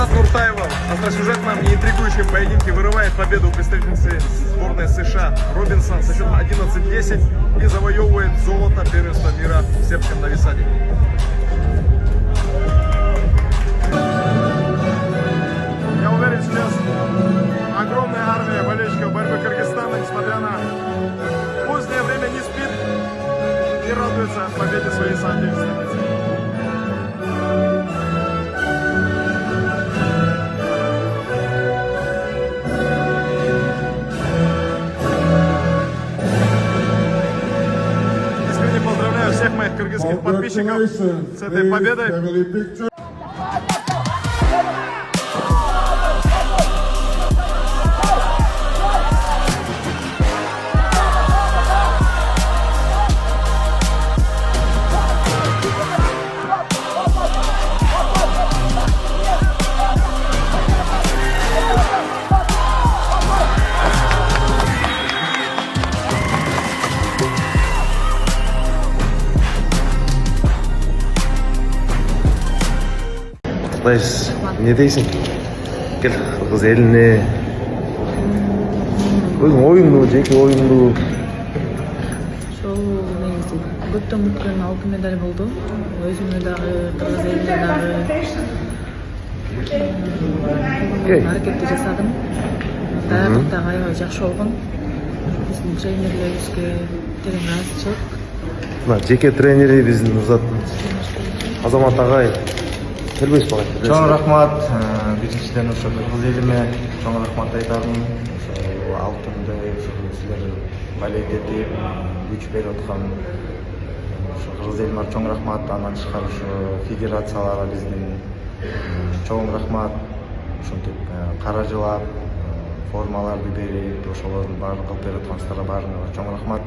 Азат Нуртаева в остросюжетном и интригующем поединке вырывает победу у представительницы сборной США Робинсон со счетом 11-10 и завоевывает золото первенства мира в сербском Нови-Саде. Я уверен, сейчас огромная армия болельщиков борьбы Кыргызстана, несмотря на позднее время, не спит и радуется победе своей соотечественницы. Искренне поздравляю всех моих кыргызских подписчиков с этой победой. Құттықтайсыз, не дейсің? Кел, қырғыз еліне. Өзің ойыңды, жеке ойыңды. Шол негизи көптөн күткөн алтын медаль болду. Өзүмө дагы кыргыз элине дагы аракетти жасадым. Даярдык дагы аябай жакшы болгон. Биздин тренерлерибизге терең ыраазычылык. Мына жеке тренери биздин Азамат агай. Келбейсиз багай. Чоң рахмат. Биринчиден ошо кыргыз элиме чоң рахмат айтармын. Ошо алтынды силер балет этип, күч берип аткан ошо кыргыз элиме чоң рахмат. Андан тышкары ошо федерацияларга биздин чоң рахмат. Ушинтип каражылап, формаларды берип, ошолордун баарын кылып берип аткандарга баарыңарга чоң рахмат.